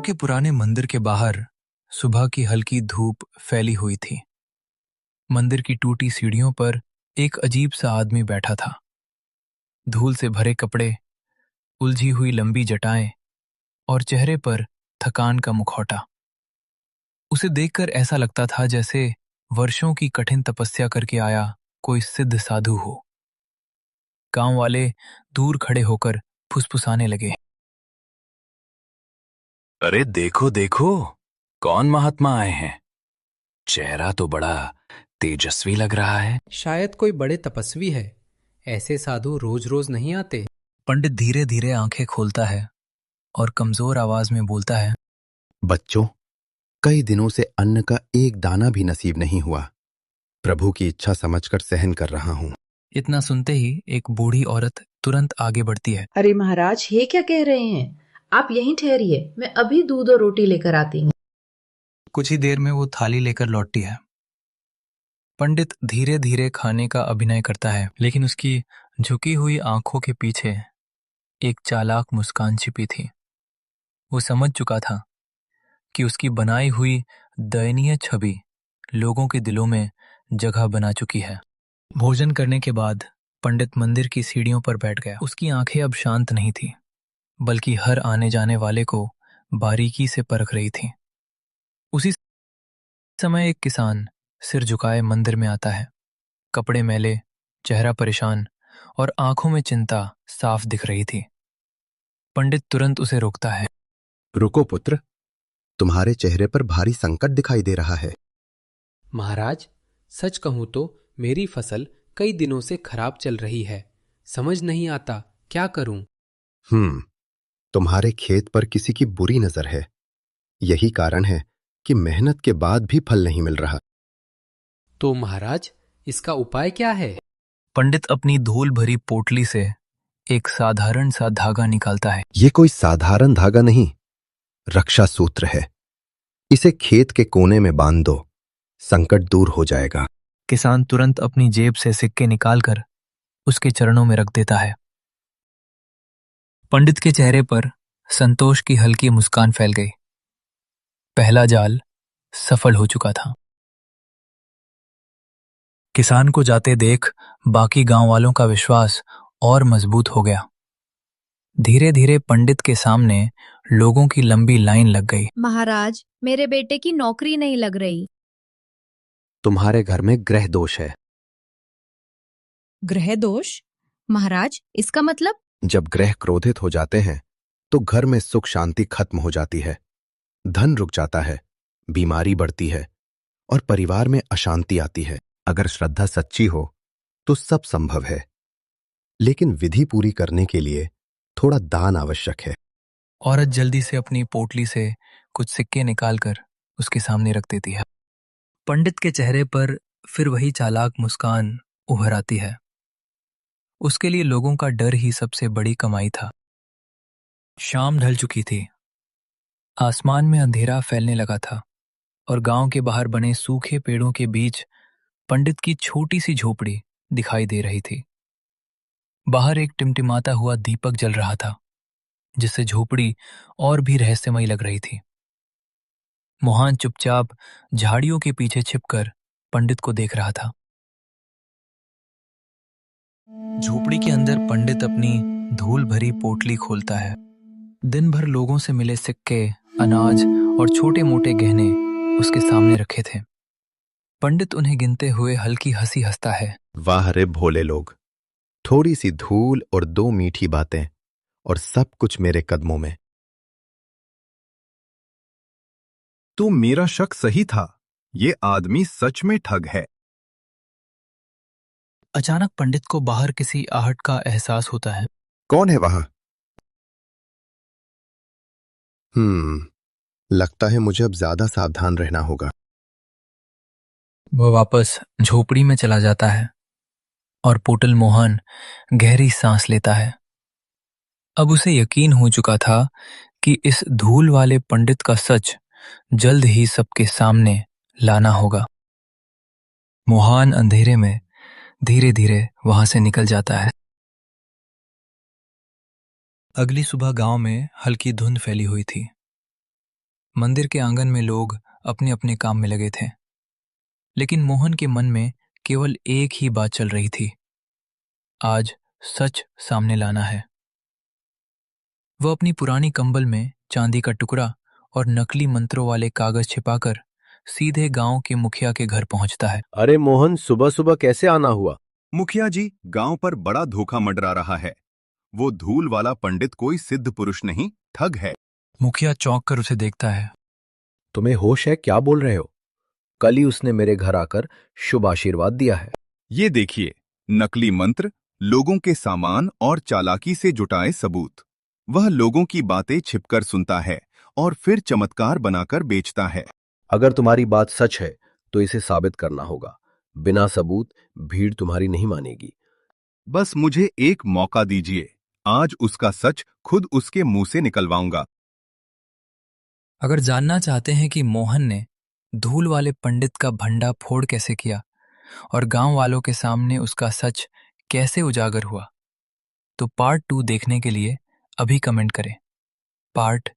के पुराने मंदिर के बाहर सुबह की हल्की धूप फैली हुई थी। मंदिर की टूटी सीढ़ियों पर एक अजीब सा आदमी बैठा था। धूल से भरे कपड़े, उलझी हुई लंबी जटाएं और चेहरे पर थकान का मुखौटा। उसे देखकर ऐसा लगता था जैसे वर्षों की कठिन तपस्या करके आया कोई सिद्ध साधु हो। गांव वाले दूर खड़े होकर फुसफुसाने लगे, अरे देखो देखो, कौन महात्मा आए हैं। चेहरा तो बड़ा तेजस्वी लग रहा है। शायद कोई बड़े तपस्वी है। ऐसे साधु रोज रोज नहीं आते। पंडित धीरे धीरे आंखें खोलता है और कमजोर आवाज में बोलता है, बच्चों, कई दिनों से अन्न का एक दाना भी नसीब नहीं हुआ। प्रभु की इच्छा समझकर सहन कर रहा हूं। इतना सुनते ही एक बूढ़ी औरत तुरंत आगे बढ़ती है। अरे महाराज, ये क्या कह रहे हैं? आप यहीं ठहरिए, मैं अभी दूध और रोटी लेकर आती हूँ। कुछ ही देर में वो थाली लेकर लौटती है। पंडित धीरे धीरे खाने का अभिनय करता है, लेकिन उसकी झुकी हुई आंखों के पीछे एक चालाक मुस्कान छिपी थी। वो समझ चुका था कि उसकी बनाई हुई दयनीय छवि लोगों के दिलों में जगह बना चुकी है। भोजन करने के बाद पंडित मंदिर की सीढ़ियों पर बैठ गया। उसकी आंखें अब शांत नहीं थी, बल्कि हर आने जाने वाले को बारीकी से परख रही थी। उसी समय एक किसान सिर झुकाए मंदिर में आता है। कपड़े मैले, चेहरा परेशान और आंखों में चिंता साफ दिख रही थी। पंडित तुरंत उसे रोकता है। रुको पुत्र, तुम्हारे चेहरे पर भारी संकट दिखाई दे रहा है। महाराज, सच कहूं तो मेरी फसल कई दिनों से खराब चल रही है। समझ नहीं आता क्या करूं। तुम्हारे खेत पर किसी की बुरी नजर है। यही कारण है कि मेहनत के बाद भी फल नहीं मिल रहा। तो महाराज, इसका उपाय क्या है? पंडित अपनी धूल भरी पोटली से एक साधारण सा धागा निकालता है। यह कोई साधारण धागा नहीं, रक्षा सूत्र है। इसे खेत के कोने में बांध दो, संकट दूर हो जाएगा। किसान तुरंत अपनी जेब से सिक्के निकालकर उसके चरणों में रख देता है। पंडित के चेहरे पर संतोष की हल्की मुस्कान फैल गई। पहला जाल सफल हो चुका था। किसान को जाते देख बाकी गांव वालों का विश्वास और मजबूत हो गया। धीरे धीरे पंडित के सामने लोगों की लंबी लाइन लग गई। महाराज, मेरे बेटे की नौकरी नहीं लग रही। तुम्हारे घर में ग्रह दोष है। ग्रह दोष? महाराज, इसका मतलब? जब ग्रह क्रोधित हो जाते हैं तो घर में सुख शांति खत्म हो जाती है, धन रुक जाता है, बीमारी बढ़ती है और परिवार में अशांति आती है। अगर श्रद्धा सच्ची हो तो सब संभव है, लेकिन विधि पूरी करने के लिए थोड़ा दान आवश्यक है। औरत जल्दी से अपनी पोटली से कुछ सिक्के निकालकर उसके सामने रख देती है। पंडित के चेहरे पर फिर वही चालाक मुस्कान उभर आती है। उसके लिए लोगों का डर ही सबसे बड़ी कमाई था। शाम ढल चुकी थी। आसमान में अंधेरा फैलने लगा था और गांव के बाहर बने सूखे पेड़ों के बीच पंडित की छोटी सी झोपड़ी दिखाई दे रही थी। बाहर एक टिमटिमाता हुआ दीपक जल रहा था, जिससे झोपड़ी और भी रहस्यमयी लग रही थी। मोहन चुपचाप झाड़ियों के पीछे छिपकर पंडित को देख रहा था। झोपड़ी के अंदर पंडित अपनी धूल भरी पोटली खोलता है। दिन भर लोगों से मिले सिक्के, अनाज और छोटे मोटे गहने उसके सामने रखे थे। पंडित उन्हें गिनते हुए हल्की हंसी हंसता है। वाह रे भोले लोग, थोड़ी सी धूल और दो मीठी बातें और सब कुछ मेरे कदमों में। तो मेरा शक सही था, ये आदमी सच में ठग है। अचानक पंडित को बाहर किसी आहट का एहसास होता है। कौन है वहां? लगता है मुझे अब ज्यादा सावधान रहना होगा। वह वापस झोपड़ी में चला जाता है और पोटल मोहन गहरी सांस लेता है। अब उसे यकीन हो चुका था कि इस धूल वाले पंडित का सच जल्द ही सबके सामने लाना होगा। मोहन अंधेरे में धीरे धीरे वहां से निकल जाता है। अगली सुबह गांव में हल्की धुंध फैली हुई थी। मंदिर के आंगन में लोग अपने अपने काम में लगे थे, लेकिन मोहन के मन में केवल एक ही बात चल रही थी, आज सच सामने लाना है। वह अपनी पुरानी कंबल में चांदी का टुकड़ा और नकली मंत्रों वाले कागज छिपाकर सीधे गांव के मुखिया के घर पहुंचता है। अरे मोहन, सुबह सुबह कैसे आना हुआ? मुखिया जी, गांव पर बड़ा धोखा मंडरा रहा है। वो धूल वाला पंडित कोई सिद्ध पुरुष नहीं, ठग है। मुखिया चौंक कर उसे देखता है। तुम्हें होश है? क्या बोल रहे हो? कल ही उसने मेरे घर आकर शुभ आशीर्वाद दिया है। ये देखिए, नकली मंत्र, लोगों के सामान और चालाकी से जुटाए सबूत। वह लोगों की बातें छिपकर सुनता है और फिर चमत्कार बनाकर बेचता है। अगर तुम्हारी बात सच है तो इसे साबित करना होगा। बिना सबूत भीड़ तुम्हारी नहीं मानेगी। बस मुझे एक मौका दीजिए, आज उसका सच खुद उसके मुंह से निकलवाऊंगा। अगर जानना चाहते हैं कि मोहन ने धूल वाले पंडित का भंडा फोड़ कैसे किया और गांव वालों के सामने उसका सच कैसे उजागर हुआ, तो पार्ट 2 देखने के लिए अभी कमेंट करें। पार्ट